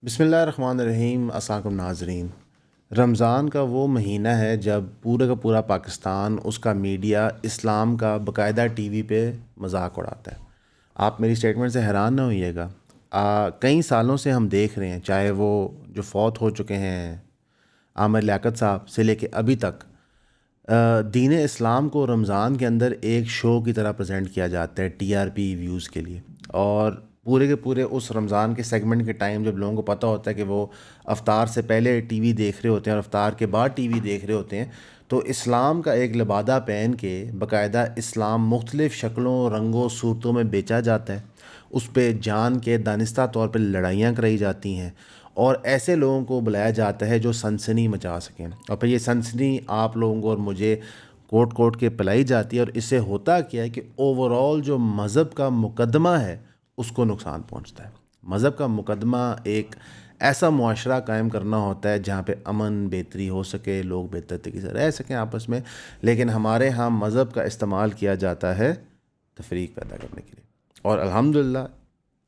بسم اللہ الرحمن الرحیم۔ السلام علیکم ناظرین۔ رمضان کا وہ مہینہ ہے جب پورے کا پورا پاکستان، اس کا میڈیا اسلام کا باقاعدہ ٹی وی پہ مذاق اڑاتا ہے۔ آپ میری اسٹیٹمنٹ سے حیران نہ ہوئیے گا، کئی سالوں سے ہم دیکھ رہے ہیں، چاہے وہ جو فوت ہو چکے ہیں عامر لیاقت صاحب سے لے کے ابھی تک، دین اسلام کو رمضان کے اندر ایک شو کی طرح پریزنٹ کیا جاتا ہے ٹی آر پی ویوز کے لیے۔ اور پورے کے پورے اس رمضان کے سیگمنٹ کے ٹائم جب لوگوں کو پتہ ہوتا ہے کہ وہ افطار سے پہلے ٹی وی دیکھ رہے ہوتے ہیں اور افطار کے بعد ٹی وی دیکھ رہے ہوتے ہیں، تو اسلام کا ایک لبادہ پہن کے باقاعدہ اسلام مختلف شکلوں، رنگوں، صورتوں میں بیچا جاتا ہے۔ اس پہ جان کے دانستہ طور پہ لڑائیاں کرائی جاتی ہیں، اور ایسے لوگوں کو بلایا جاتا ہے جو سنسنی مچا سکیں، اور پھر یہ سنسنی آپ لوگوں کو اور مجھے کوٹ کوٹ کے پلائی جاتی ہے، اور اس سے ہوتا کیا ہے کہ اوور آل جو مذہب کا مقدمہ ہے اس کو نقصان پہنچتا ہے۔ مذہب کا مقدمہ ایک ایسا معاشرہ قائم کرنا ہوتا ہے جہاں پہ امن بہتری ہو سکے، لوگ بہتر طریقے سے رہ سکیں آپس میں، لیکن ہمارے ہاں مذہب کا استعمال کیا جاتا ہے تفریق پیدا کرنے کے لیے۔ اور الحمدللہ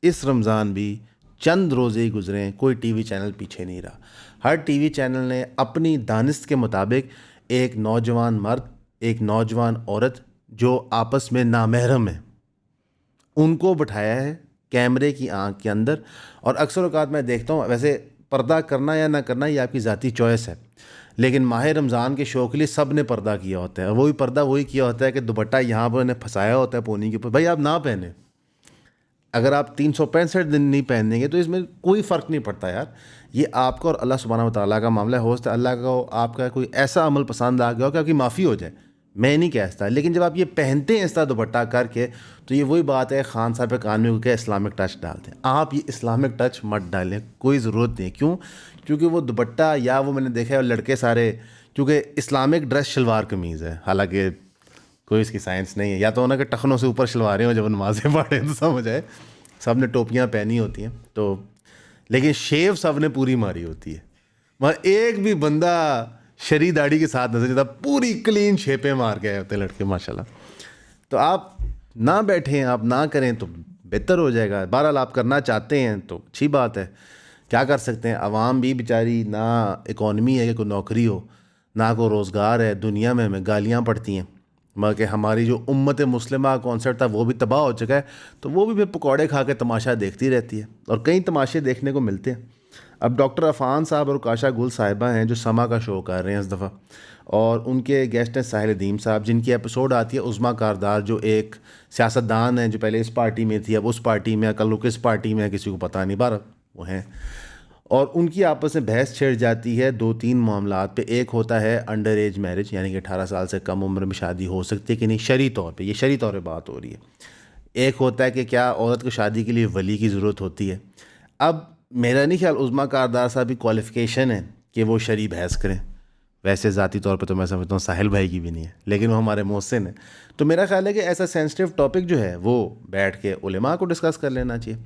اس رمضان بھی چند روزے ہی گزرے، کوئی ٹی وی چینل پیچھے نہیں رہا۔ ہر ٹی وی چینل نے اپنی دانست کے مطابق ایک نوجوان مرد، ایک نوجوان عورت جو آپس میں نامحرم ہیں، ان کو بٹھایا ہے کیمرے کی آنکھ کے اندر۔ اور اکثر اوقات میں دیکھتا ہوں، ویسے پردہ کرنا یا نہ کرنا یہ آپ کی ذاتی چوائس ہے، لیکن ماہ رمضان کے شو کے لیے سب نے پردہ کیا ہوتا ہے، اور وہی پردہ وہی کیا ہوتا ہے کہ دوپٹہ یہاں پر انہیں پھنسایا ہوتا ہے پونی کے اوپر۔ بھائی آپ نہ پہنیں، اگر آپ 365 دن نہیں پہنیں گے تو اس میں کوئی فرق نہیں پڑتا یار۔ یہ آپ کا اور اللہ سبحانہ و تعالیٰ کا معاملہ ہے۔ ہو سکتا ہے اللہ کا آپ کا کوئی ایسا عمل پسند آ گیا ہو کہ آپ کی معافی ہو جائے، میں نہیں کہتا، لیکن جب آپ یہ پہنتے ہیں اس طرح دوپٹہ کر کے، تو یہ وہی بات ہے خان صاحب کے کان میں کہ اسلامک ٹچ ڈالتے ہیں۔ آپ یہ اسلامک ٹچ مت ڈالیں، کوئی ضرورت نہیں ہے۔ کیوں؟ کیونکہ وہ دوپٹہ، یا وہ میں نے دیکھا ہے لڑکے سارے، کیونکہ اسلامک ڈریس شلوار قمیض ہے، حالانکہ کوئی اس کی سائنس نہیں ہے، یا تو انہوں کے ٹخنوں سے اوپر شلواریں ہوں جب نمازیں پڑھیں تو سمجھ آئے، سب نے ٹوپیاں پہنی ہوتی ہیں، تو لیکن شیو سب نے پوری ماری ہوتی ہے۔ وہاں ایک بھی بندہ شری داڑھی کے ساتھ نظر جاتا، پوری کلین شیپیں مار کے آئے ہوتے ہیں لڑکے ماشاءاللہ۔ تو آپ نہ بیٹھیں، آپ نہ کریں تو بہتر ہو جائے گا۔ بہرحال آپ کرنا چاہتے ہیں تو اچھی بات ہے، کیا کر سکتے ہیں۔ عوام بھی بیچاری، نہ اکانومی ہے کہ کوئی نوکری ہو، نہ کوئی روزگار ہے، دنیا میں ہمیں گالیاں پڑتی ہیں، مگر کہ ہماری جو امت مسلمہ کا کانسیپٹ تھا وہ بھی تباہ ہو چکا ہے، تو وہ بھی پھر پکوڑے کھا کے تماشا دیکھتی رہتی ہے، اور کئی تماشے دیکھنے کو ملتے ہیں۔ اب ڈاکٹر عفان صاحب اور کاشا گل صاحبہ ہیں جو سما کا شو کر رہے ہیں اس دفعہ، اور ان کے گیسٹ ہیں ساحل ادیم صاحب، جن کی ایپیسوڈ آتی ہے عظمیٰ کاردار، جو ایک سیاستدان ہیں جو پہلے اس پارٹی میں تھی، اب اس پارٹی میں، کل کس پارٹی میں کسی کو پتہ نہیں، بارہ وہ ہیں، اور ان کی آپس میں بحث چھڑ جاتی ہے دو تین معاملات پہ۔ ایک ہوتا ہے انڈر ایج میرج، یعنی کہ 18 سال سے کم عمر میں شادی ہو سکتی ہے کہ نہیں شرعی طور پہ، یہ شرعی طور پہ بات ہو رہی ہے۔ ایک ہوتا ہے کہ کیا عورت کو شادی کے لیے ولی کی ضرورت ہوتی ہے۔ اب میرا نہیں خیال عظمیٰ کاردار صاحب کی کوالیفیکیشن ہے کہ وہ شرعی بحث کریں، ویسے ذاتی طور پہ تو میں سمجھتا ہوں ساحل بھائی کی بھی نہیں ہے، لیکن وہ ہمارے محسن ہیں، تو میرا خیال ہے کہ ایسا سینسٹیو ٹاپک جو ہے وہ بیٹھ کے علماء کو ڈسکس کر لینا چاہیے۔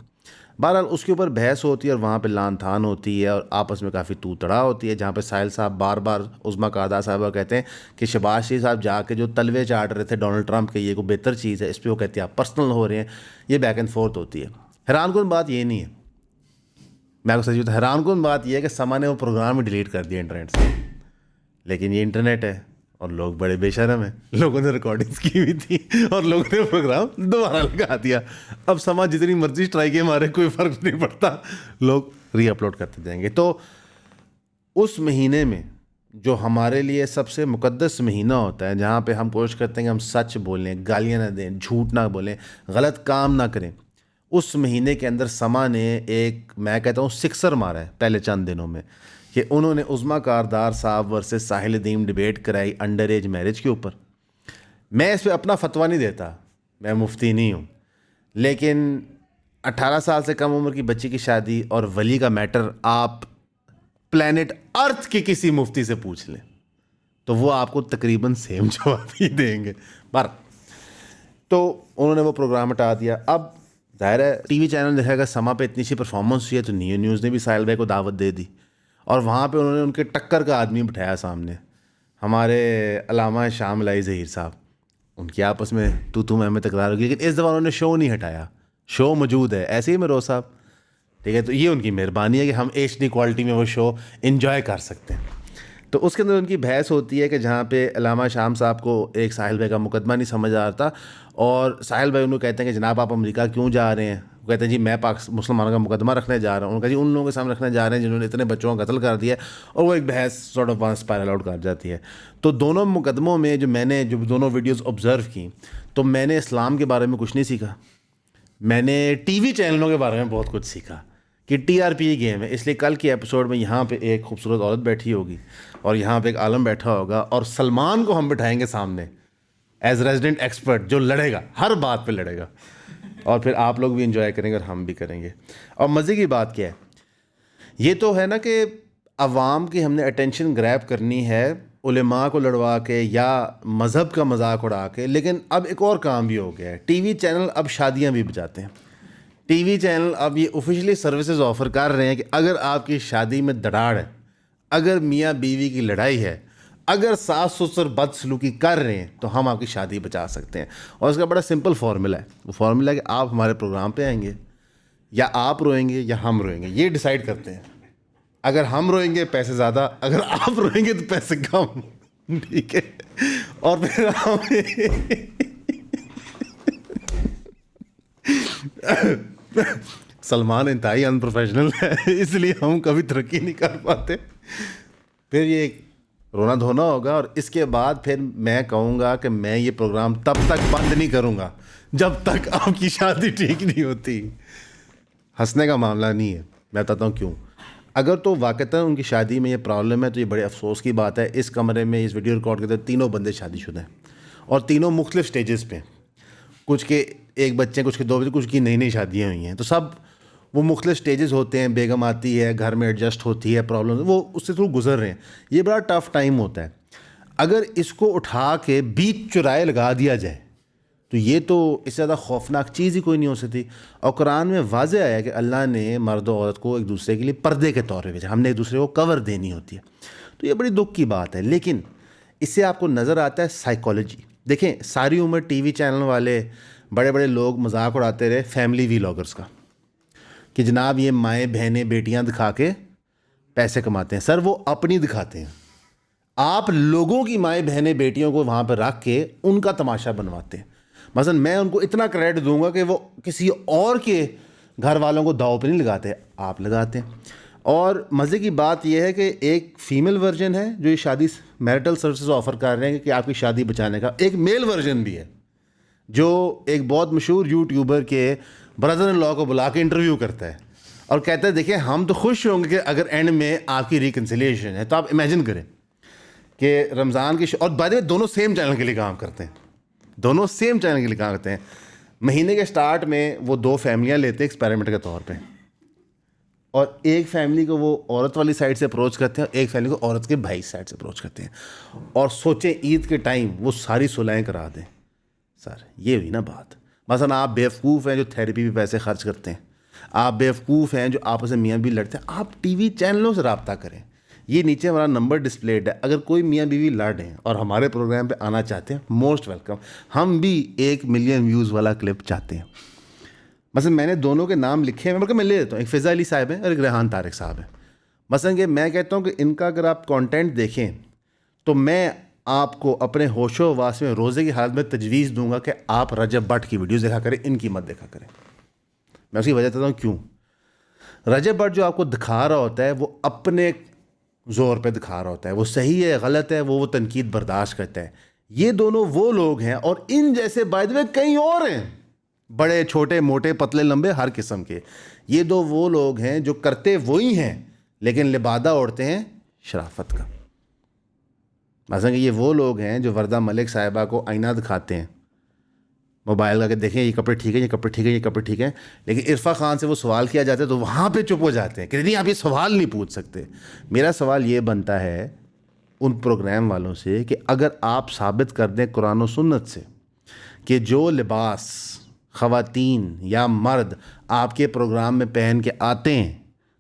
بہرحال اس کے اوپر بحث ہوتی ہے، اور وہاں پہ لان تھان ہوتی ہے، اور آپس میں کافی تو تڑا ہوتی ہے، جہاں پہ ساحل صاحب بار بار عظمیٰ کاردار صاحبہ کہتے ہیں کہ شہباز شریف صاحب جا کے جو تلوے چاٹ رہے تھے ڈونلڈ ٹرمپ کے، یہ کوئی بہتر چیز ہے، اس پہ وہ کہتے ہیں آپ پرسنل ہو رہے ہیں، یہ بیک اینڈ فورتھ ہوتی ہے۔ حیران کن بات یہ نہیں ہے، میں کو سچ بتا، حیران کن بات یہ ہے کہ سما نے وہ پروگرام ہی ڈیلیٹ کر دیا انٹرنیٹ سے، لیکن یہ انٹرنیٹ ہے اور لوگ بڑے بے شرم ہیں، لوگوں نے ریکارڈنگز کی ہوئی تھی اور لوگوں نے پروگرام دوبارہ لگا دیا۔ اب سما جتنی مرضی ٹرائی کے ہمارے کوئی فرق نہیں پڑتا، لوگ ری اپلوڈ کرتے جائیں گے۔ تو اس مہینے میں جو ہمارے لیے سب سے مقدس مہینہ ہوتا ہے، جہاں پہ ہم کوشش کرتے ہیں کہ ہم سچ بولیں، گالیاں نہ دیں، جھوٹ نہ بولیں، غلط کام نہ کریں، اس مہینے کے اندر سما نے ایک، میں کہتا ہوں سکسر مارا ہے پہلے چند دنوں میں، کہ انہوں نے عظمیٰ کاردار صاحب ورسز ساحل ادیم ڈیبیٹ کرائی انڈر ایج میرج کے اوپر۔ میں اس پہ اپنا فتویٰ نہیں دیتا، میں مفتی نہیں ہوں، لیکن 18 سال سے کم عمر کی بچی کی شادی اور ولی کا میٹر آپ پلانٹ ارتھ کے کسی مفتی سے پوچھ لیں تو وہ آپ کو تقریباً سیم جواب ہی دیں گے۔ بار تو انہوں نے وہ پروگرام ہٹا دیا۔ اب ظاہر ہے ٹی وی چینل دیکھا گا، سما پہ اتنی سی پرفارمنس ہوئی ہے تو نیو نیوز نے بھی ساحل بھائی کو دعوت دے دی، اور وہاں پہ انہوں نے ان کے ٹکر کا آدمی بٹھایا سامنے، ہمارے علامہ شام لائی ظہیر صاحب، ان کی آپس میں تو میں تکرار ہوگی، لیکن اس دفعہ انہوں نے شو نہیں ہٹایا، شو موجود ہے ایسے ہی میں رو صاحب ٹھیک ہے. تو یہ ان کی مہربانی ہے کہ ہم ایچ ڈی کوالٹی میں وہ شو انجوائے کر سکتے ہیں. تو اس کے اندر ان کی بحث ہوتی ہے کہ جہاں پہ علامہ شام صاحب کو ایک ساحل بھائی کا مقدمہ نہیں سمجھ آ رہا تھا, اور ساحل بھائی انہوں کہتے ہیں کہ جناب آپ امریکہ کیوں جا رہے ہیں؟ وہ کہتے ہیں جی میں مسلمانوں کا مقدمہ رکھنے جا رہا ہوں. ان کا جی ان لوگوں کے سامنے رکھنے جا رہے ہیں جنہوں نے اتنے بچوں کا قتل کر دیا, اور وہ ایک بحث سارٹ آف اسپائرل آؤٹ کر جاتی ہے. تو دونوں مقدموں میں جو میں نے دونوں ویڈیوز آبزرو کی, تو میں نے اسلام کے بارے میں کچھ نہیں سیکھا, میں نے ٹی وی چینلوں کے بارے میں بہت کچھ سیکھا کہ ٹی آر پی گیم ہے. اس لیے کل کے ایپیسوڈ میں یہاں پہ ایک خوبصورت عورت بیٹھی ہوگی اور یہاں پہ ایک عالم بیٹھا ہوگا, اور سلمان کو ہم بٹھائیں گے سامنے ایز ریزیڈنٹ ایکسپرٹ جو لڑے گا, ہر بات پہ لڑے گا, اور پھر آپ لوگ بھی انجوائے کریں گے اور ہم بھی کریں گے. اور مزے کی بات کیا ہے, یہ تو ہے نا کہ عوام کی ہم نے اٹینشن گریب کرنی ہے علماء کو لڑوا کے یا مذہب کا مذاق اڑا کے, لیکن اب ایک اور کام بھی ہو گیا ہے. ٹی وی چینل اب شادیاں بھی بجاتے ہیں. ٹی وی چینل اب یہ آفیشلی سروسز آفر کر رہے ہیں کہ اگر آپ کی شادی میں دراڑ ہے, اگر میاں بیوی کی لڑائی ہے, اگر ساس سسر بد سلوکی کر رہے ہیں, تو ہم آپ کی شادی بچا سکتے ہیں. اور اس کا بڑا سمپل فارمولا ہے. وہ فارمولا ہے کہ آپ ہمارے پروگرام پہ آئیں گے, یا آپ روئیں گے یا ہم روئیں گے, یہ ڈیسائیڈ کرتے ہیں. اگر ہم روئیں گے پیسے زیادہ, اگر آپ روئیں گے تو پیسے کم, ٹھیک ہے. اور پھر سلمان انتہائی ان پروفیشنل ہے, اس لیے ہم کبھی ترقی نہیں کر پاتے. پھر یہ رونا دھونا ہوگا, اور اس کے بعد پھر میں کہوں گا کہ میں یہ پروگرام تب تک بند نہیں کروں گا جب تک آپ کی شادی ٹھیک نہیں ہوتی. ہنسنے کا معاملہ نہیں ہے, میں بتاتا ہوں کیوں. اگر تو واقعتاً ان کی شادی میں یہ پرابلم ہے تو یہ بڑے افسوس کی بات ہے. اس کمرے میں اس ویڈیو ریکارڈ کرتے تینوں بندے شادی شدہ ہیں, اور تینوں مختلف سٹیجز پہ. کچھ کے ایک بچے, کچھ کے دو بچے, کچھ کی نئی نئی شادیاں ہوئی ہیں. تو سب وہ مختلف سٹیجز ہوتے ہیں, بیگم آتی ہے, گھر میں ایڈجسٹ ہوتی ہے, پرابلم وہ اس سے تھوڑا گزر رہے ہیں. یہ بڑا ٹف ٹائم ہوتا ہے. اگر اس کو اٹھا کے بیچ چرائے لگا دیا جائے تو یہ تو اس سے زیادہ خوفناک چیز ہی کوئی نہیں ہو سکتی. اور قرآن میں واضح آیا کہ اللہ نے مرد و عورت کو ایک دوسرے کے لیے پردے کے طور پہ بھیجا, ہم نے ایک دوسرے کو کور دینی ہوتی ہے. تو یہ بڑی دکھ کی بات ہے. لیکن اس سے آپ کو نظر آتا ہے سائیکالوجی. دیکھیں ساری عمر ٹی وی چینل والے بڑے بڑے لوگ مذاق اڑاتے رہے فیملی ویلاگرس کا کہ جناب یہ مائیں بہنیں بیٹیاں دکھا کے پیسے کماتے ہیں. سر وہ اپنی دکھاتے ہیں, آپ لوگوں کی مائیں بہنیں بیٹیوں کو وہاں پہ رکھ کے ان کا تماشا بنواتے ہیں. مثلا میں ان کو اتنا کریڈٹ دوں گا کہ وہ کسی اور کے گھر والوں کو داؤ پہ نہیں لگاتے, آپ لگاتے ہیں. اور مزے کی بات یہ ہے کہ ایک فیمیل ورژن ہے جو یہ شادی میرٹل سروسز آفر کر رہے ہیں کہ آپ کی شادی بچانے کا. ایک میل ورژن بھی ہے جو ایک بہت مشہور یوٹیوبر کے برادر ان لا کو بلا کے انٹرویو کرتا ہے اور کہتا ہے دیکھیں ہم تو خوش ہوں گے کہ اگر اینڈ میں آپ کی ریکنسیلیشن ہے. تو آپ امیجن کریں کہ رمضان کی اور بعد میں دونوں سیم چینل کے لیے کام کرتے ہیں, دونوں سیم چینل کے لیے کام کرتے ہیں. مہینے کے سٹارٹ میں وہ دو فیملیاں لیتے ہیں ایکسپیریمنٹ کے طور پہ, اور ایک فیملی کو وہ عورت والی سائڈ سے اپروچ کرتے ہیں, اور ایک فیملی کو عورت کے بھائی سائڈ سے اپروچ کرتے ہیں. اور سوچیں عید کے ٹائم وہ ساری صلحیں کرا دیں. سر یہ ہوئی نا بات. مثلا آپ بیوقوف ہیں جو تھیراپی پہ پیسے خرچ کرتے ہیں, آپ بیوقوف ہیں جو آپس میں میاں بیوی لڑتے ہیں, آپ ٹی وی چینلوں سے رابطہ کریں. یہ نیچے ہمارا نمبر ڈسپلیڈ ہے, اگر کوئی میاں بیوی لڑ رہے ہیں اور ہمارے پروگرام پہ آنا چاہتے ہیں موسٹ ویلکم. ہم بھی 1 ملین ویوز والا کلپ چاہتے ہیں. مثلا میں نے دونوں کے نام لکھے ہیں, بلکہ میں لے دیتا ہوں, ایک فضا علی صاحب ہیں اور ایک ریحان طارق صاحب ہیں. مثلا کہ میں کہتا ہوں کہ ان کا اگر آپ کانٹینٹ دیکھیں تو میں آپ کو اپنے ہوش و حواس میں روزے کی حالت میں تجویز دوں گا کہ آپ رجب بٹ کی ویڈیوز دیکھا کریں, ان کی مت دیکھا کریں. میں اس کی وجہ بتاتا ہوں کیوں. رجب بٹ جو آپ کو دکھا رہا ہوتا ہے وہ اپنے زور پہ دکھا رہا ہوتا ہے, وہ صحیح ہے غلط ہے وہ تنقید برداشت کرتا ہے. یہ دونوں وہ لوگ ہیں, اور ان جیسے بائی دی وے کئی اور ہیں, بڑے چھوٹے موٹے پتلے لمبے ہر قسم کے. یہ دو وہ لوگ ہیں جو کرتے وہی ہیں لیکن لبادہ اوڑھتے ہیں شرافت کا. مثلا کہ یہ وہ لوگ ہیں جو وردہ ملک صاحبہ کو آئینہ دکھاتے ہیں موبائل کا کہ دیکھیں یہ کپڑے ٹھیک ہے, یہ کپڑے ٹھیک ہے, یہ کپڑے ٹھیک ہیں, لیکن عرفہ خان سے وہ سوال کیا جاتا ہے تو وہاں پہ چپ ہو جاتے ہیں کہ نہیں آپ یہ سوال نہیں پوچھ سکتے. میرا سوال یہ بنتا ہے ان پروگرام والوں سے کہ اگر آپ ثابت کر دیں قرآن و سنت سے کہ جو لباس خواتین یا مرد آپ کے پروگرام میں پہن کے آتے ہیں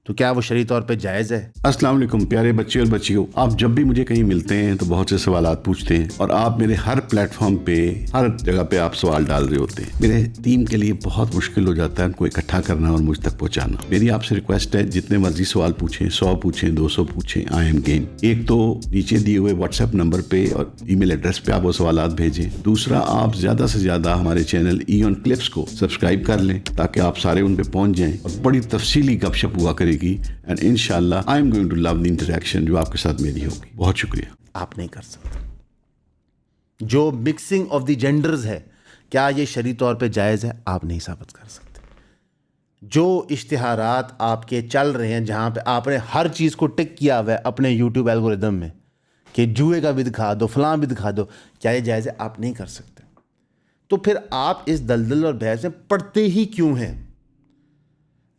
تو کیا وہ شرعی طور پہ جائز ہے؟ السلام علیکم پیارے بچے اور بچیوں، آپ جب بھی مجھے کہیں ملتے ہیں تو بہت سے سوالات پوچھتے ہیں اور آپ میرے ہر پلیٹ فارم پہ ہر جگہ پہ آپ سوال ڈال رہے ہوتے ہیں. میرے ٹیم کے لیے بہت مشکل ہو جاتا ہے ان کو اکٹھا کرنا اور مجھ تک پہنچانا. میری آپ سے ریکویسٹ ہے جتنے مرضی سوال پوچھیں، 100 پوچھیں، 200 پوچھیں، آئی ایم گیم. ایک تو نیچے دیے ہوئے واٹس ایپ نمبر پہ اور ای میل ایڈریس پہ آپ وہ سوالات بھیجیں. دوسرا، آپ زیادہ سے زیادہ ہمارے چینل ایون کلپس کو سبسکرائب کر لیں تاکہ آپ سارے ان پہ پہنچ جائیں اور بڑی تفصیلی گپ شپ ہوا کرے گی. اینڈ انشاءاللہ I am going to love the interaction جو آپ کے ساتھ میری ہوگی. بہت شکریہ. آپ نہیں کر سکتے. جو مکسنگ آف دی جینڈرز ہے کیا یہ شرعی طور پہ جائز ہے؟ آپ نہیں ثابت کر سکتے. جو اشتہارات آپ کے چل رہے ہیں جہاں پہ آپ نے ہر چیز کو ٹک کیا ہوا ہے اپنے یوٹیوب الگوریدم میں کہ جوئے کا بھی دکھا دو، فلاں بھی دکھا دو، کیا یہ جائز ہے؟ آپ نہیں کر سکتے. تو پھر آپ اس دلدل اور بحث میں پڑتے ہی کیوں ہیں؟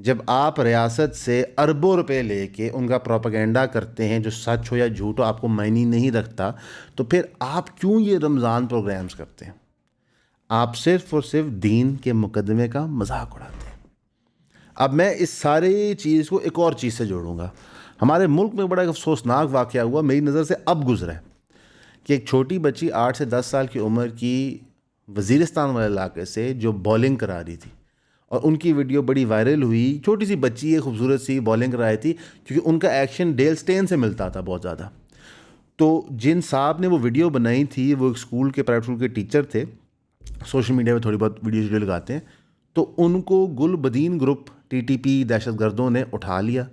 جب آپ ریاست سے اربوں روپے لے کے ان کا پروپیگنڈا کرتے ہیں جو سچ ہو یا جھوٹ ہو آپ کو معنی نہیں رکھتا، تو پھر آپ کیوں یہ رمضان پروگرامز کرتے ہیں؟ آپ صرف اور صرف دین کے مقدمے کا مذاق اڑاتے ہیں. اب میں اس سارے چیز کو ایک اور چیز سے جوڑوں گا. ہمارے ملک میں بڑا افسوسناک واقعہ ہوا، میری نظر سے اب گزرا ہے، کہ ایک چھوٹی بچی 8 سے 10 سال کی عمر کی وزیرستان والے علاقے سے جو بولنگ کرا رہی تھی اور ان کی ویڈیو بڑی وائرل ہوئی. چھوٹی سی بچی ہے، خوبصورت سی بولنگ کر رہی تھی کیونکہ ان کا ایکشن ڈیل سٹین سے ملتا تھا بہت زیادہ. تو جن صاحب نے وہ ویڈیو بنائی تھی وہ ایک اسکول کے پرائیویٹ اسکول کے ٹیچر تھے، سوشل میڈیا پہ تھوڑی بہت ویڈیو لگاتے ہیں. تو ان کو گل بدین گروپ ٹی ٹی پی دہشت گردوں نے اٹھا لیا،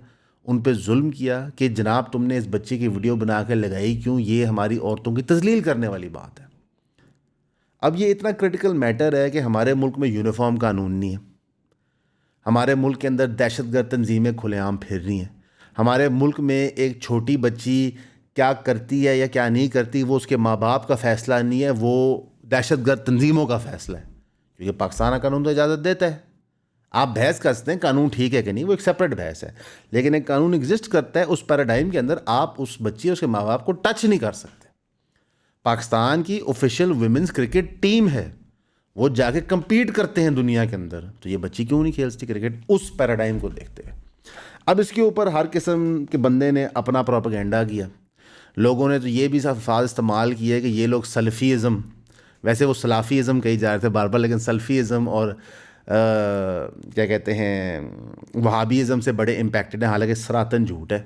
ان پہ ظلم کیا کہ جناب تم نے اس بچے کی ویڈیو بنا کے لگائی کیوں، یہ ہماری عورتوں کی تذلیل کرنے والی بات ہے. اب یہ اتنا کرٹیکل میٹر ہے کہ ہمارے ملک میں یونیفارم قانون نہیں ہے، ہمارے ملک کے اندر دہشت گرد تنظیمیں کھلے عام پھر رہی ہیں، ہمارے ملک میں ایک چھوٹی بچی کیا کرتی ہے یا کیا نہیں کرتی وہ اس کے ماں باپ کا فیصلہ نہیں ہے، وہ دہشت گرد تنظیموں کا فیصلہ ہے. کیونکہ پاکستان کا قانون تو اجازت دیتا ہے. آپ بحث کر سکتے ہیں قانون ٹھیک ہے کہ نہیں، وہ ایک سپریٹ بحث ہے، لیکن ایک قانون ایگزسٹ کرتا ہے. اس پیراڈائم کے اندر آپ اس بچی اور اس کے ماں باپ کو ٹچ نہیں کر سکتے. پاکستان کی آفیشیل ویمنز کرکٹ ٹیم ہے، وہ جا کے کمپیٹ کرتے ہیں دنیا کے اندر، تو یہ بچی کیوں نہیں کھیل سکتی کرکٹ اس پیراڈائم کو دیکھتے ہوئے؟ اب اس کے اوپر ہر قسم کے بندے نے اپنا پروپیگنڈا کیا. لوگوں نے تو یہ بھی الفاظ استعمال کیے کہ یہ لوگ سلفیزم، ویسے وہ سلافیزم کہی جا رہے تھے بار بار، لیکن سلفیزم اور کیا کہتے ہیں وہابیزم سے بڑے امپیکٹڈ ہیں، حالانکہ سراتن جھوٹ ہے.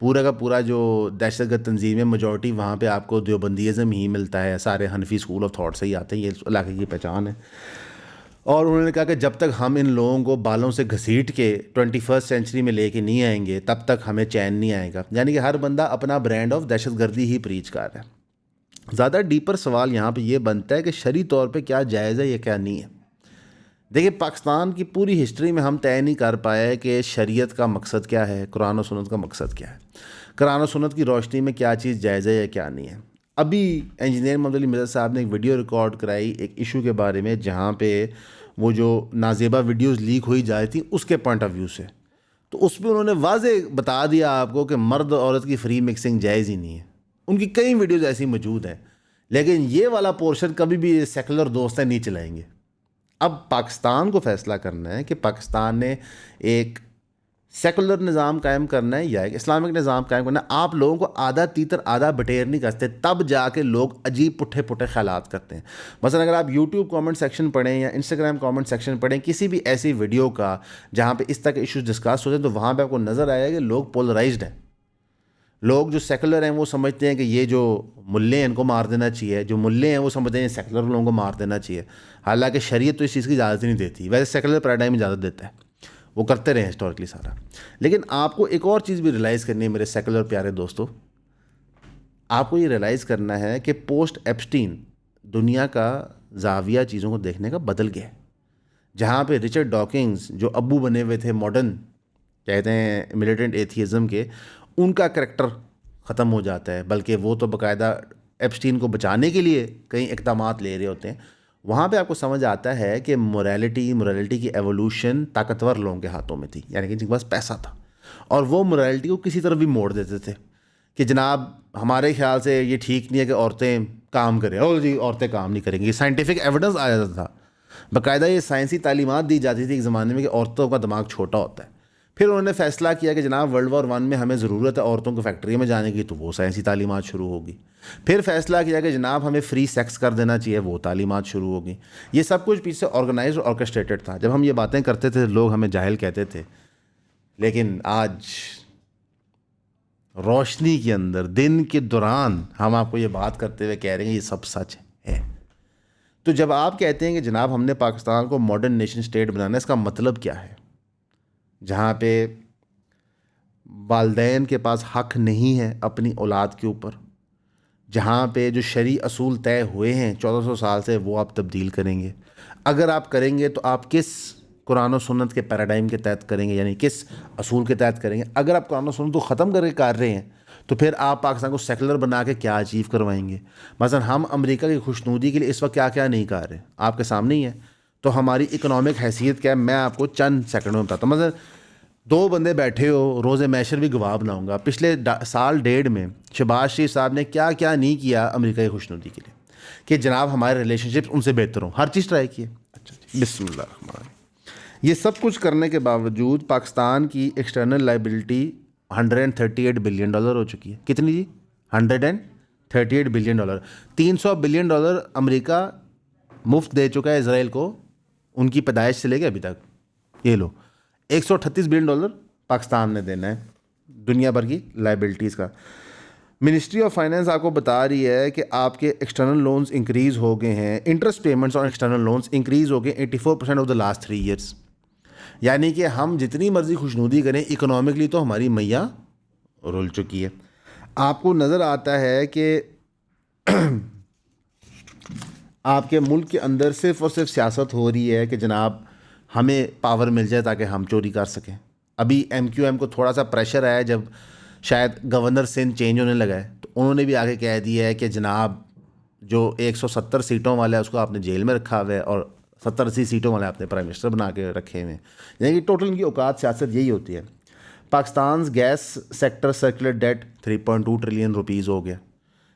پورا کا پورا جو دہشت گرد تنظیم ہے میجورٹی وہاں پہ آپ کو دیوبندیزم ہی ملتا ہے، سارے حنفی اسکول آف تھاٹ سے ہی آتے ہیں، یہ اس علاقے کی پہچان ہے. اور انہوں نے کہا کہ جب تک ہم ان لوگوں کو بالوں سے گھسیٹ کے 21 سینچری میں لے کے نہیں آئیں گے تب تک ہمیں چین نہیں آئے گا. یعنی کہ ہر بندہ اپنا برانڈ آف دہشت گردی ہی پریچ کر رہا ہے. زیادہ ڈیپر سوال یہاں پہ یہ بنتا ہے کہ شرعی طور پہ کیا جائز ہے یا کیا نہیں ہے. دیکھیں پاکستان کی پوری ہسٹری میں ہم طے نہیں کر پائے کہ شریعت کا مقصد کیا ہے، قرآن و سنت کا مقصد کیا ہے، قرآن و سنت کی روشنی میں کیا چیز جائز ہے یا کیا نہیں ہے. ابھی انجینئر محمد علی مرزا صاحب نے ایک ویڈیو ریکارڈ کرائی ایک ایشو کے بارے میں جہاں پہ وہ جو نازیبا ویڈیوز لیک ہوئی جا رہی تھیں اس کے پوائنٹ آف ویو سے، تو اس میں انہوں نے واضح بتا دیا آپ کو کہ مرد عورت کی فری مکسنگ جائز ہی نہیں ہے. ان کی کئی ویڈیوز ایسی موجود ہیں، لیکن یہ والا پورشن کبھی بھی سیکولر دوست ہیں نہیں چلائیں گے. اب پاکستان کو فیصلہ کرنا ہے کہ پاکستان نے ایک سیکولر نظام قائم کرنا ہے یا ایک اسلامک نظام قائم کرنا ہے. آپ لوگوں کو آدھا تیتر آدھا بٹیر نہیں کرتے، تب جا کے لوگ عجیب پٹھے پٹھے خیالات کرتے ہیں. مثلا اگر آپ یوٹیوب کامنٹ سیکشن پڑھیں یا انسٹاگرام کامنٹ سیکشن پڑھیں کسی بھی ایسی ویڈیو کا جہاں پہ اس طرح کے ایشوز ڈسکس ہوتے ہیں، تو وہاں پہ آپ کو نظر آئے گا کہ لوگ پولرائزڈ ہیں. لوگ جو سیکولر ہیں وہ سمجھتے ہیں کہ یہ جو ملے ہیں ان کو مار دینا چاہیے، جو ملے ہیں وہ سمجھتے ہیں سیکولر لوگوں کو مار دینا چاہیے، حالانکہ شریعت تو اس چیز کی اجازت نہیں دیتی. ویسے سیکولر پیراڈائم اجازت دیتا ہے، وہ کرتے رہے ہسٹوریکلی سارا. لیکن آپ کو ایک اور چیز بھی ریلائز کرنی ہے میرے سیکولر پیارے دوستو. آپ کو یہ ریلائز کرنا ہے کہ پوسٹ ایپسٹین دنیا کا زاویہ چیزوں کو دیکھنے کا بدل گیا ہے. جہاں پہ رچرڈ ڈاکنگز جو ابو بنے ہوئے تھے ماڈرن کہتے ہیں ملیٹنٹ ایتھیزم کے، ان کا کریکٹر ختم ہو جاتا ہے، بلکہ وہ تو باقاعدہ ایپسٹین کو بچانے کے لیے کئی اقدامات لے رہے ہوتے ہیں. وہاں پہ آپ کو سمجھ آتا ہے کہ مورالٹی کی ایوولوشن طاقتور لوگوں کے ہاتھوں میں تھی، یعنی کہ جن کے پاس پیسہ تھا، اور وہ مورالٹی کو کسی طرح بھی موڑ دیتے تھے کہ جناب ہمارے خیال سے یہ ٹھیک نہیں ہے کہ عورتیں کام کریں، اور جی عورتیں کام نہیں کریں گی. سائنٹیفک ایویڈنس آ جاتا تھا، باقاعدہ یہ سائنسی تعلیمات دی جاتی تھی ایک زمانے میں کہ عورتوں کا دماغ چھوٹا ہوتا ہے. پھر انہوں نے فیصلہ کیا کہ جناب World War I میں ہمیں ضرورت ہے عورتوں کو فیکٹری میں جانے کی، تو وہ سائنسی تعلیمات شروع ہوگی. پھر فیصلہ کیا کہ جناب ہمیں فری سیکس کر دینا چاہیے، وہ تعلیمات شروع ہوگی. یہ سب کچھ پیچھے آرگنائزڈ اور آرکسٹریٹڈ تھا. جب ہم یہ باتیں کرتے تھے لوگ ہمیں جاہل کہتے تھے، لیکن آج روشنی کے اندر دن کے دوران ہم آپ کو یہ بات کرتے ہوئے کہہ رہے ہیں یہ سب سچ ہے. تو جب آپ کہتے ہیں کہ جناب ہم نے پاکستان کو ماڈرن نیشن اسٹیٹ بنانا ہے، اس کا مطلب کیا ہے؟ جہاں پہ والدین کے پاس حق نہیں ہے اپنی اولاد کے اوپر، جہاں پہ جو شرعی اصول طے ہوئے ہیں 1400 سال سے وہ آپ تبدیل کریں گے. اگر آپ کریں گے تو آپ کس قرآن و سنت کے پیراڈائم کے تحت کریں گے، یعنی کس اصول کے تحت کریں گے؟ اگر آپ قرآن و سنت کو ختم کر کے کر رہے ہیں تو پھر آپ پاکستان کو سیکولر بنا کے کیا اچیو کروائیں گے؟ مثلا ہم امریکہ کی خوشنودی کے لیے اس وقت کیا کیا نہیں کر رہے، آپ کے سامنے ہی ہے. تو ہماری اکنامک حیثیت کیا ہے، میں آپ کو چند سیکنڈوں میں بتاتا ہوں. مثلا 2 بندے بیٹھے ہو، روز محشر بھی گواہ بناؤں گا، پچھلے سال ڈیڑھ میں شہباز شریف صاحب نے کیا کیا نہیں کیا امریکہ کی خوشنودی کے لیے کہ جناب ہمارے ریلیشن شپس ان سے بہتر ہوں. ہر چیز ٹرائی کی ہے. اچھا بسم اللہ الرحمن الرحیم. یہ سب کچھ کرنے کے باوجود پاکستان کی ایکسٹرنل لائبلٹی $138 بلین ہو چکی ہے. کتنی جی؟ $138 بلین. $300 بلین امریکہ مفت دے چکا ہے اسرائیل کو ان کی پیدائش سے لے کے ابھی تک. یہ لو $138 بلین پاکستان نے دینا ہے دنیا بھر کی لائبلٹیز کا. منسٹری آف فائنانس آپ کو بتا رہی ہے کہ آپ کے ایکسٹرنل لونز انکریز ہو گئے ہیں، انٹرسٹ پیمنٹس اور ایکسٹرنل لونز انکریز ہو گئے 84% آف دا لاسٹ 3 ایئرس. یعنی کہ ہم جتنی مرضی خوشنودی کریں اکنامکلی تو ہماری میاں رول چکی ہے. آپ کو نظر آتا ہے کہ آپ کے ملک کے اندر صرف اور صرف سیاست ہو رہی ہے کہ جناب ہمیں پاور مل جائے تاکہ ہم چوری کر سکیں. ابھی MQM کو تھوڑا سا پریشر آیا جب شاید گورنر سندھ چینج ہونے لگا ہے، تو انہوں نے بھی آگے کہہ دیا ہے کہ جناب جو 170 سیٹوں والا ہے اس کو آپ نے جیل میں رکھا ہوا ہے اور 70-80 سیٹوں والے آپ نے پرائم منسٹر بنا کے رکھے ہوئے ہیں. یعنی کہ ٹوٹل ان کی اوقات سیاست یہی ہوتی ہے. Pakistan gas sector circular debt 3.2 trillion rupees ہو گیا.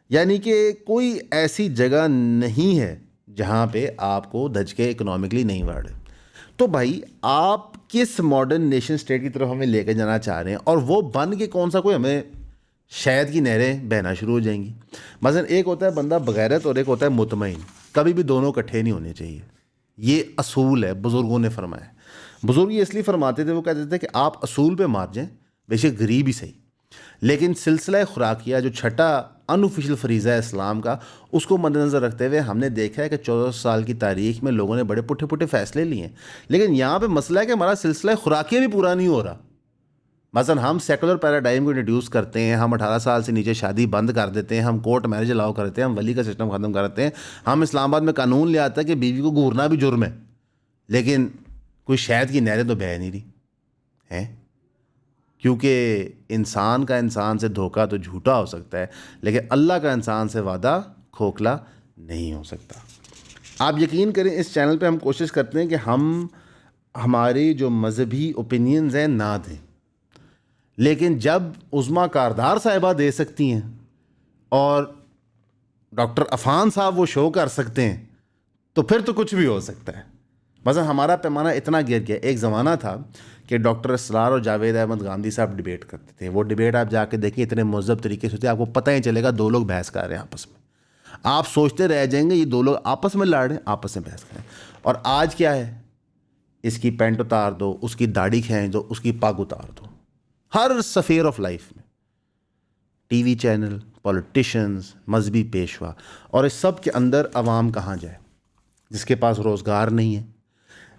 یعنی کہ کوئی ایسی جگہ نہیں ہے جہاں پہ آپ کو دھج کے اکنامکلی نہیں بڑھے. تو بھائی آپ کس ماڈرن نیشن اسٹیٹ کی طرف ہمیں لے کے جانا چاہ رہے ہیں؟ اور وہ بن کے کون سا کوئی ہمیں شہد کی نہریں بہنا شروع ہو جائیں گی. مثلا ایک ہوتا ہے بندہ بغیرت اور ایک ہوتا ہے مطمئن. کبھی بھی دونوں اکٹھے نہیں ہونے چاہیے. یہ اصول ہے، بزرگوں نے فرمایا. بزرگ یہ اس لیے فرماتے تھے، وہ کہتے تھے کہ آپ اصول پہ مار جائیں بے شک غریب ہی صحیح، لیکن سلسلہ خوراکیہ جو چھٹا ان آفیشیل فریضہ ہے اسلام کا، اس کو مد نظر رکھتے ہوئے ہم نے دیکھا ہے کہ 14 سال کی تاریخ میں لوگوں نے بڑے پٹھے پٹھے فیصلے لیے ہیں. لیکن یہاں پہ مسئلہ ہے کہ ہمارا سلسلہ خوراکیہ بھی پورا نہیں ہو رہا. مثلا ہم سیکولر پیراڈائم کو انٹروڈیوس کرتے ہیں، ہم 18 سال سے نیچے شادی بند کر دیتے ہیں، ہم کورٹ میرج الاؤ کرتے ہیں، ہم ولی کا سسٹم ختم کرتے ہیں، ہم اسلام آباد میں قانون لے آتا ہے کہ بیوی کو گھورنا بھی جرم ہے، لیکن کوئی شہد کی نہریں تو بہہ نہیں رہی ہیں. کیونکہ انسان کا انسان سے دھوکہ تو جھوٹا ہو سکتا ہے، لیکن اللہ کا انسان سے وعدہ کھوکھلا نہیں ہو سکتا. آپ یقین کریں اس چینل پہ ہم کوشش کرتے ہیں کہ ہم ہماری جو مذہبی اوپینینز ہیں نہ دیں، لیکن جب عظمیٰ کاردار صاحبہ دے سکتی ہیں اور ڈاکٹر عفان صاحب وہ شو کر سکتے ہیں تو پھر تو کچھ بھی ہو سکتا ہے. مثلا ہمارا پیمانہ اتنا گر گیا. ایک زمانہ تھا کہ ڈاکٹر اسرار اور جاوید احمد گاندھی صاحب ڈبیٹ کرتے تھے. وہ ڈبیٹ آپ جا کے دیکھیں اتنے مہذب طریقے سے ہوتے ہیں، آپ کو پتہ ہی چلے گا 2 لوگ بحث کر رہے ہیں آپس میں. آپ سوچتے رہ جائیں گے یہ 2 لوگ آپس میں لڑ رہے ہیں، آپس میں بحث کریں. اور آج کیا ہے، اس کی پینٹ اتار دو، اس کی داڑھی کھینچ دو، اس کی پگ اتار دو. ہر سفیر آف لائف میں ٹی وی چینل، پولیٹیشنز، مذہبی پیشوا، اور اس سب کے اندر عوام کہاں جائے؟ جس کے پاس روزگار نہیں ہے.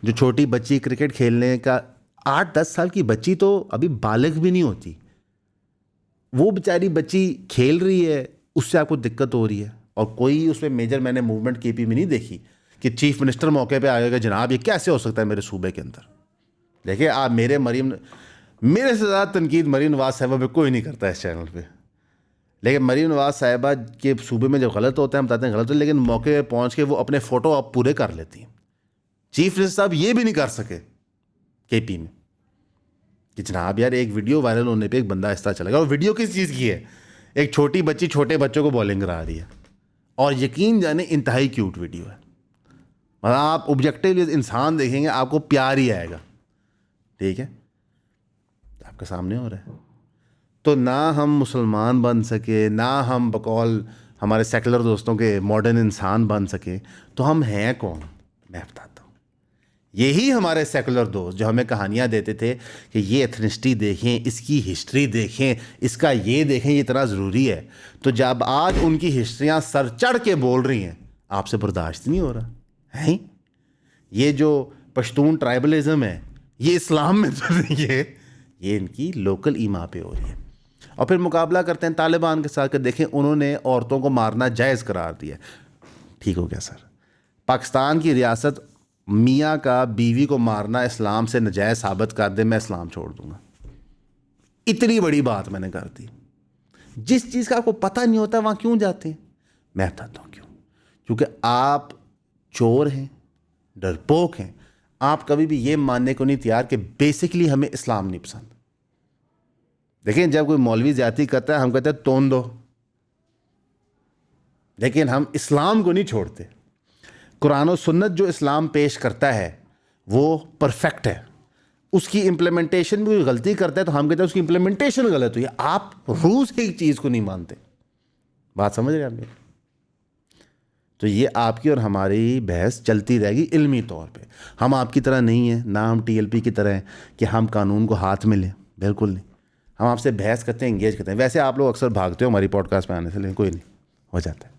جو چھوٹی بچی کرکٹ کھیلنے کا 8-10 سال کی بچی تو ابھی بالغ بھی نہیں ہوتی، وہ بیچاری بچی کھیل رہی ہے، اس سے آپ کو دقت ہو رہی ہے. اور کوئی اس میں میجر میں نے موومنٹ کے پی میں نہیں دیکھی کہ چیف منسٹر موقع پہ آئے گا جناب یہ کیسے ہو سکتا ہے میرے صوبے کے اندر. دیکھیں آپ میرے سے زیادہ تنقید مریم نواز صاحبہ پہ کوئی نہیں کرتا اس چینل پہ، لیکن مریم نواز صاحبہ کے صوبے میں جب غلط ہوتا ہے ہم بتاتے ہیں غلط ہے، لیکن موقع پہ پہنچ کے وہ اپنے فوٹو آپ پورے کر لیتی ہیں. چیف منسٹر صاحب یہ بھی نہیں کر سکے کے پی میں کہ جناب یار ایک ویڈیو وائرل ہونے پہ ایک بندہ اس طرح چلا گیا. اور ویڈیو کس چیز کی ہے؟ ایک چھوٹی بچی چھوٹے بچوں کو بولنگ کرا رہی ہے، اور یقین جانے انتہائی کیوٹ ویڈیو ہے. مطلب آپ آبجیکٹیولی انسان دیکھیں گے آپ کو پیار ہی آئے گا. ٹھیک ہے، آپ کے سامنے ہو رہا ہے. تو نہ ہم مسلمان بن سکے، نہ ہم بقول ہمارے سیکولر دوستوں کے ماڈرن انسان بن سکے، تو ہم ہیں کون؟ میں بتاتا ہوں. یہی ہمارے سیکولر دوست جو ہمیں کہانیاں دیتے تھے کہ یہ ایتھنسٹی دیکھیں، اس کی ہسٹری دیکھیں، اس کا یہ دیکھیں، یہ اتنا ضروری ہے. تو جب آج ان کی ہسٹریاں سر چڑھ کے بول رہی ہیں، آپ سے برداشت نہیں ہو رہا ہے. یہ جو پشتون ٹرائبلزم ہے، یہ اسلام میں تو نہیں ہے، یہ ان کی لوکل ایما پہ ہو رہی ہے. اور پھر مقابلہ کرتے ہیں طالبان کے ساتھ کہ دیکھیں انہوں نے عورتوں کو مارنا جائز قرار دیا. ٹھیک ہو گیا سر، پاکستان کی ریاست میاں کا بیوی کو مارنا اسلام سے نجائز ثابت کر دے، میں اسلام چھوڑ دوں گا. اتنی بڑی بات میں نے کر دی. جس چیز کا آپ کو پتہ نہیں ہوتا وہاں کیوں جاتے ہیں؟ میں بتاتا ہوں کیوں. کیونکہ آپ چور ہیں، ڈرپوک ہیں. آپ کبھی بھی یہ ماننے کو نہیں تیار کہ بیسکلی ہمیں اسلام نہیں پسند. دیکھیں جب کوئی مولوی زیادتی کرتا ہے ہم کہتے ہیں تون دو، لیکن ہم اسلام کو نہیں چھوڑتے. قرآن و سنت جو اسلام پیش کرتا ہے وہ پرفیکٹ ہے. اس کی امپلیمنٹیشن میں کوئی غلطی کرتا ہے تو ہم کہتے ہیں اس کی امپلیمنٹیشن غلط ہوئی ہے. آپ روز ایک چیز کو نہیں مانتے. بات سمجھ رہے ہیں آپ میری؟ تو یہ آپ کی اور ہماری بحث چلتی رہے گی علمی طور پہ. ہم آپ کی طرح نہیں ہیں، نہ ہم ٹی ایل پی کی طرح ہیں کہ ہم قانون کو ہاتھ میں لیں. بالکل نہیں. ہم آپ سے بحث کرتے ہیں، انگیج کرتے ہیں. ویسے آپ لوگ اکثر بھاگتے ہو ہماری پوڈ کاسٹ پہ آنے سے، لیکن کوئی نہیں، ہو جاتا ہے.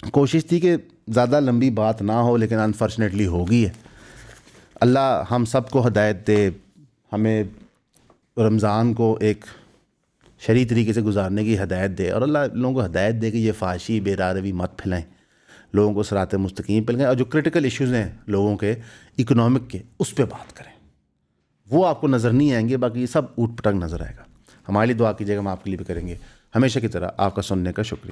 کوشش تھی کہ زیادہ لمبی بات نہ ہو، لیکن انفارچونیٹلی ہو گئی ہے. اللہ ہم سب کو ہدایت دے، ہمیں رمضان کو ایک شرعی طریقے سے گزارنے کی ہدایت دے، اور اللہ لوگوں کو ہدایت دے کہ یہ فحاشی بے راروی مت پھیلائیں، لوگوں کو صراط مستقیم پہ لگائیں، اور جو کرٹیکل ایشوز ہیں لوگوں کے اکنامک کے اس پہ بات کریں. وہ آپ کو نظر نہیں آئیں گے، باقی سب اوٹ پٹنگ نظر آئے گا. ہمارے لیے دعا کیجیے گا، ہم آپ کے لیے بھی کریں گے. ہمیشہ کی طرح آپ کا سننے کا شکریہ.